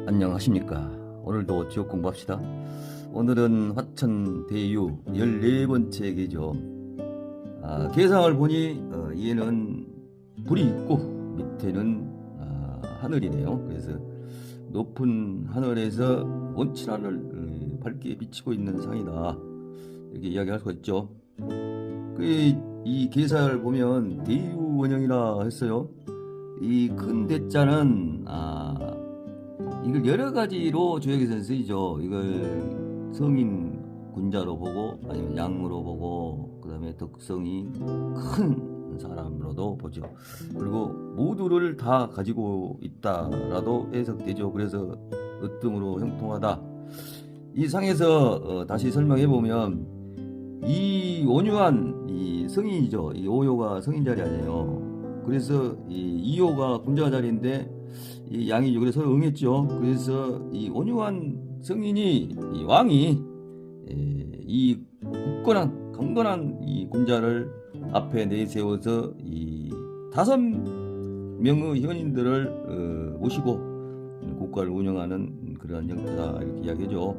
안녕하십니까. 오늘도 지옥 공부합시다. 오늘은 화천 대유 14번째 계죠. 계상을 보니 얘는 불이 있고 밑에는 하늘이네요. 그래서 높은 하늘에서 원칠하늘 밝게 비치고 있는 상이다, 이렇게 이야기할 수가 있죠. 이 계사를 보면 대유원형이라 했어요. 이 큰 대자는 이걸 여러 가지로 조역에서는 쓰이죠. 이걸 성인 군자로 보고, 아니면 양으로 보고, 그 다음에 덕성이 큰 사람으로도 보죠. 그리고 모두를 다 가지고 있다라도 해석되죠. 그래서 으뜸으로 형통하다. 이 상에서 다시 설명해 보면, 이 온유한 이 성인이죠. 이 오요가 성인 자리 아니에요. 그래서 이 2호가 군자 자리인데 이 양이죠. 그래서 서로 응했죠. 그래서 이 온유한 성인이, 이 왕이 이 굳건한 강건한 이 군자를 앞에 내세워서 이 5명의 현인들을 모시고 국가를 운영하는 그런 형태다, 이렇게 이야기하죠.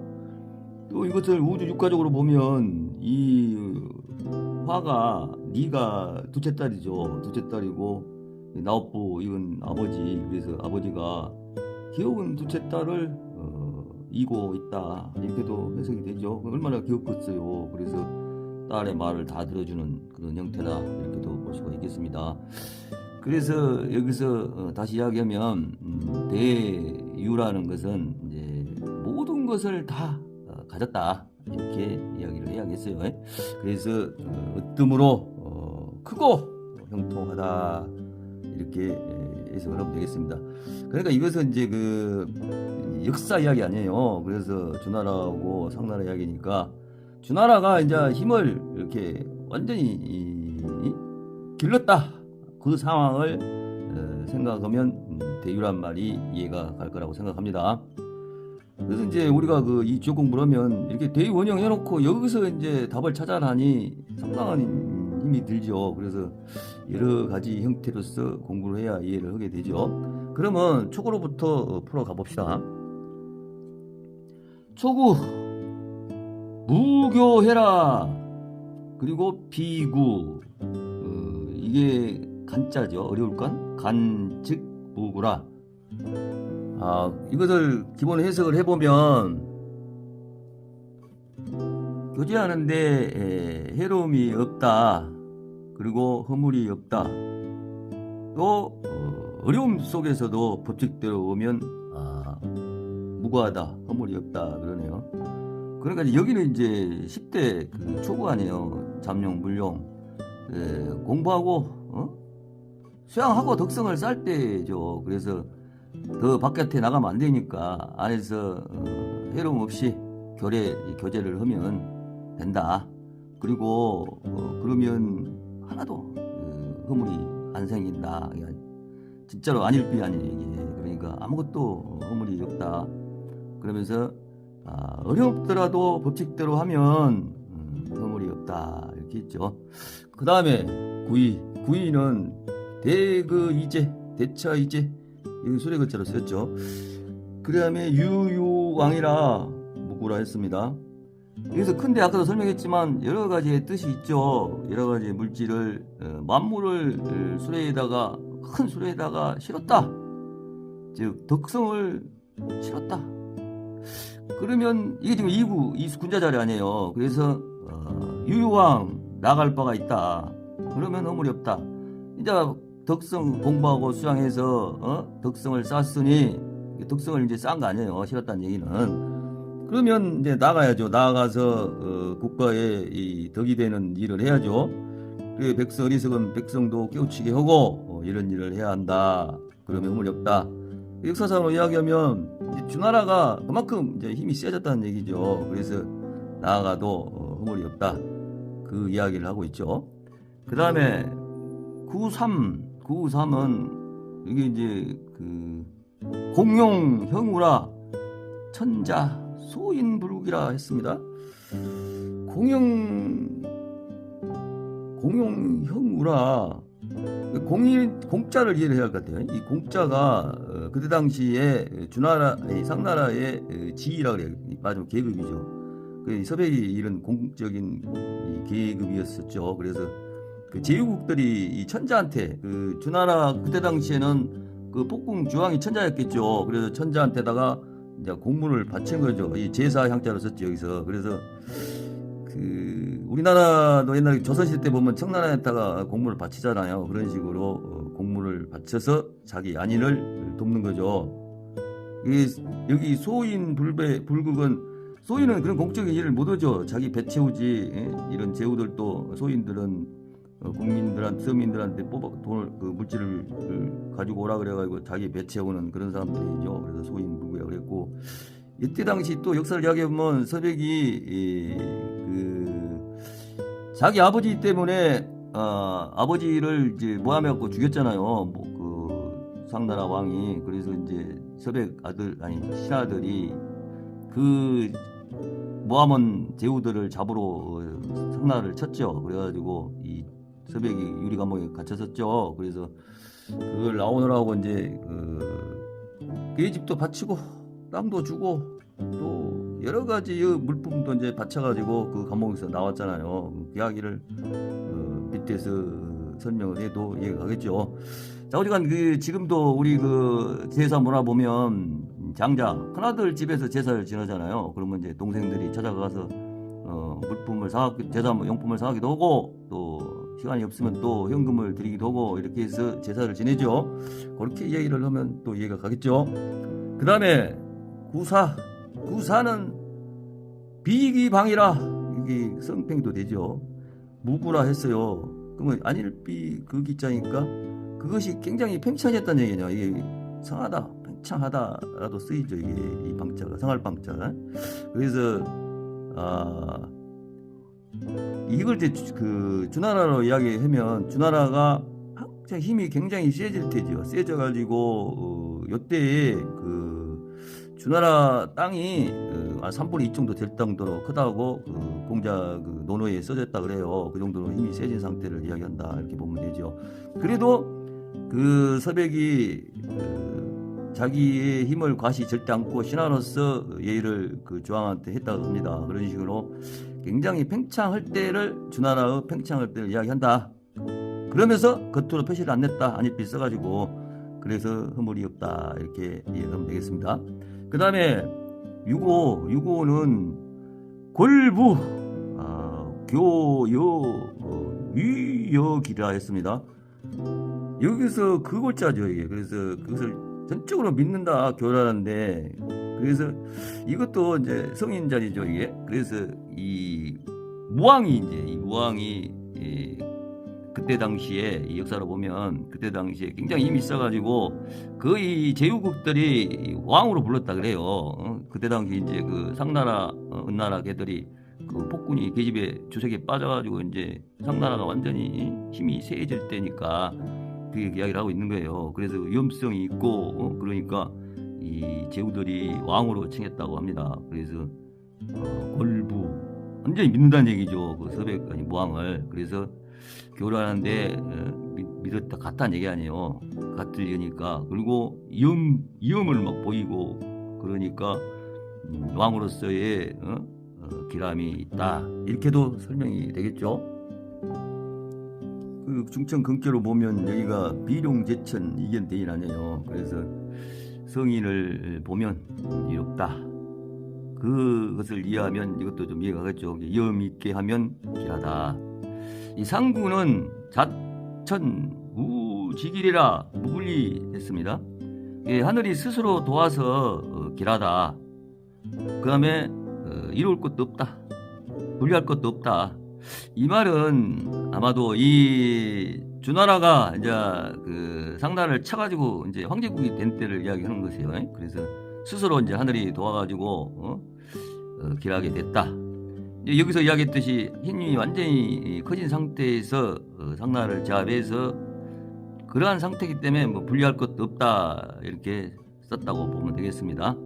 또 이것을 우주 육가적으로 보면 이 화가 니가 둘째 딸이죠. 둘째 딸이고 나업부 이건 아버지. 그래서 아버지가 귀여운 둘째 딸을 이고 있다, 이렇게도 해석이 되죠. 얼마나 귀엽겠어요. 그래서 딸의 말을 다 들어주는 그런 형태다, 이렇게도 볼 수가 있겠습니다. 그래서 여기서 다시 이야기하면 대유라는 것은 이제 모든 것을 다 가졌다, 이렇게 이야기를 해야겠어요. 그래서 으뜸으로 크고 형통하다, 이렇게 해석을 하면 되겠습니다. 그러니까 이것은 이제 그 역사 이야기 아니에요. 그래서 주나라하고 상나라 이야기니까, 주나라가 이제 힘을 이렇게 완전히 길렀다, 그 상황을 생각하면 대유란 말이 이해가 갈 거라고 생각합니다. 그래서 이제 우리가 이 지옥 공부를 하면 이렇게 대유 원형 해놓고 여기서 이제 답을 찾아나니 상당한 힘이 들죠. 그래서 여러 가지 형태로서 공부를 해야 이해를 하게 되죠. 그러면 초구로부터 풀어가 봅시다. 초구, 무교해라. 그리고 비구, 이게 간자죠. 어려울건? 간, 즉, 무구라. 이것을 기본 해석을 해보면, 교제하는데 해로움이 없다, 그리고 허물이 없다, 또 어려움 속에서도 법칙대로 오면 무고하다, 허물이 없다, 그러네요. 그러니까 여기는 이제 10대 그 초구 아니에요. 잠룡, 물룡. 공부하고 수양하고 덕성을 쌓을 때죠. 그래서 더 바깥에 나가면 안 되니까 안에서 해로움 없이 교제를 하면 된다. 그리고 그러면 하나도 허물이 안 생긴다. 진짜로 아닐비 아니, 이게. 그러니까 아무것도 허물이 없다. 그러면서 어렵더라도 법칙대로 하면 허물이 없다, 이렇게 있죠. 그 다음에 구이는 대의제, 대차의제, 이 수레글자로 쓰였죠. 그 다음에 유유왕이라 무구라 했습니다. 여기서 큰데 아까도 설명했지만 여러 가지의 뜻이 있죠. 여러 가지 물질을, 만물을 수레에다가, 큰 수레에다가 실었다, 즉 덕성을 실었다. 그러면 이게 지금 이수 군자 자리 아니에요. 그래서 유유왕 나갈 바가 있다. 그러면 허물이 없다. 이제 덕성 공부하고 수양해서 덕성을 쌓았으니, 덕성을 이제 쌓은 거 아니에요. 실었다는 얘기는. 그러면 이제 나가야죠. 나가서 국가에 이 덕이 되는 일을 해야죠. 그리고 백성, 어리석은 백성도 깨우치게 하고 이런 일을 해야 한다. 그러면 허물이 없다. 역사상으로 이야기하면 주나라가 그만큼 이제 힘이 세졌다는 얘기죠. 그래서 나아가도 허물이 없다, 그 이야기를 하고 있죠. 그 다음에 93은 이게 이제 그 공용형우라 천자 소인불국이라 했습니다. 공용형우라 공짜를 이해를 해야 할 것 같아요. 이 공짜가 그때 당시에 상나라의 지위라 그래요. 말하자면 계급이죠. 그 서백이 이런 공적인 이 계급이었었죠. 그래서 그 제후국들이 이 천자한테 그 주나라 그때 당시에는 그 폭궁 주왕이 천자였겠죠. 그래서 천자한테다가 이제 공문을 바친 거죠. 이 제사 향자로 썼죠 여기서. 그래서 그 우리나라도 옛날에 조선시대 때 보면 청나라에다가 공문을 바치잖아요. 그런 식으로 공문을 바쳐서 자기 안인을 돕는 거죠. 여기 소인 불극은 소인은 그런 공적인 일을 못 하죠. 자기 배 채우지. 이런 제후들도 소인들은 국민들한테 서민들한테 돈을 그 물질을 가지고 오라 그래가지고 자기 배 채우는 그런 사람들이죠. 그래서 소인 불극이라고 그랬고 이때 당시 또 역사를 이야기하면 서백이 그 자기 아버지 때문에 아버지를 이제 모함해갖고 죽였잖아요. 그 상나라 왕이. 그래서 이제 서백 신하들이 그 모함은 제후들을 잡으러 상나라를 쳤죠. 그래가지고 이 서백이 유리 감옥에 갇혔었죠. 그래서 그걸 나오느라고 이제 그 집도 바치고 땅도 주고 또 여러 가지 물품도 이제 바쳐가지고 그 감옥에서 나왔잖아요. 그 이야기를 밑에서 설명을 해도 이해가 가겠죠. 자, 어디간 그 지금도 우리 그 제사 문화 보면 장자 큰아들 집에서 제사를 지내잖아요. 그러면 이제 동생들이 찾아가서 물품을 제사 용품을 사기도 하고 또 시간이 없으면 또 현금을 드리기도 하고 이렇게 해서 제사를 지내죠. 그렇게 이야기를 하면 또 이해가 가겠죠. 그 다음에 구사는 비기방이라 이게 성팽도 되죠. 무구라 했어요. 그러면 안일비 그 기자니까 그것이 굉장히 팽창했다는 얘기냐. 이게 성하다, 팽창하다라도 쓰이죠. 이게 이 방자가 성할 방자. 그래서 이걸 이제 그 주나라로 이야기하면 주나라가 항상 힘이 굉장히 세질 테죠. 세져가지고 요때에 그 주나라 땅이 3분의 2 정도 될 정도로 크다고 공자 그 논어에 써졌다 그래요. 그 정도로 힘이 세진 상태를 이야기한다 이렇게 보면 되죠. 그래도 그 서백이 자기의 힘을 과시 절대 않고 신하로서 예의를 그 조왕한테 했다고 합니다. 그런 식으로 굉장히 팽창할 때를 주나라의 팽창할 때를 이야기한다. 그러면서 겉으로 표시를 안 냈다. 안일비 써가지고 그래서 허물이 없다 이렇게 이해하면 되겠습니다. 그 다음에 6호는 골부 교여 위여기라 했습니다. 여기서 그 골자죠 이게. 그래서 그것을 전적으로 믿는다 교라는데 그래서 이것도 이제 성인 자리죠 이게. 그래서 이 무왕이 그때 당시에 이 역사로 보면 그때 당시에 굉장히 힘이 있어가지고 거의 제후국들이 왕으로 불렀다 그래요. 그때 당시 이제 그 상나라, 은나라 걔들이 그 폭군이 계집애 주색에 빠져가지고 이제 상나라가 완전히 힘이 세질 때니까 그 이야기를 하고 있는 거예요. 그래서 위험성이 있고 그러니까 이 제후들이 왕으로 칭했다고 합니다. 그래서 골부 완전히 믿는다는 얘기죠. 그 서백 아니 무왕을. 그래서 교류하는데 믿었다 같다는 얘기 아니에요. 같으려니까. 그리고 위험을 막 보이고 그러니까 왕으로서의 기람이 있다 이렇게도 설명이 되겠죠. 그 중천 근교로 보면 여기가 비룡제천 이견대인 아니에요. 그래서 성인을 보면 이롭다. 그것을 이해하면 이것도 좀 이해가 가겠죠. 염 있게 하면 길하다. 이 상구는 자천 우지길이라 무불리했습니다. 하늘이 스스로 도와서 길하다. 그 다음에 이룰 것도 없다. 분리할 것도 없다. 이 말은 아마도 이 주나라가 이제 그 상나라를 쳐가지고 이제 황제국이 된 때를 이야기하는 것이에요. 그래서 스스로 이제 하늘이 도와가지고 길하게 됐다. 여기서 이야기했듯이 힘이 완전히 커진 상태에서 상나라를 제압해서 그러한 상태이기 때문에 뭐 분리할 것도 없다 이렇게 썼다고 보면 되겠습니다.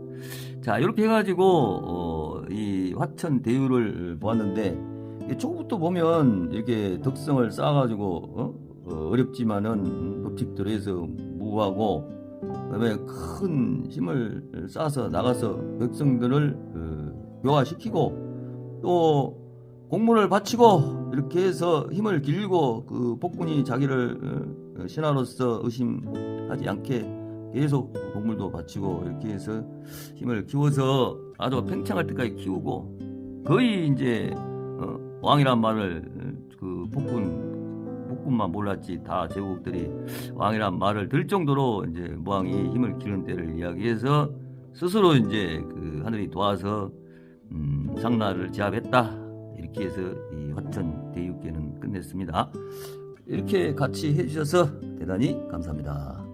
자, 이렇게 해가지고 이 화천 대유를 보았는데 초부터 보면 이렇게 덕성을 쌓아가지고 어렵지만은 법칙대로해서 무하고 그다음에 큰 힘을 쌓아서 나가서 백성들을 교화시키고 또 공문을 바치고 이렇게 해서 힘을 길고 그 폭군이 자기를 신하로서 의심하지 않게 계속 공물도 바치고 이렇게 해서 힘을 키워서 아주 팽창할 때까지 키우고 거의 이제 왕이란 말을 그 폭군만 몰랐지 다 제국들이 왕이란 말을 들 정도로 이제 무왕이 힘을 기르는 때를 이야기해서 스스로 이제 그 하늘이 도와서 상나라를 제압했다. 이렇게 해서 이 화천 대육계는 끝냈습니다. 이렇게 같이 해주셔서 대단히 감사합니다.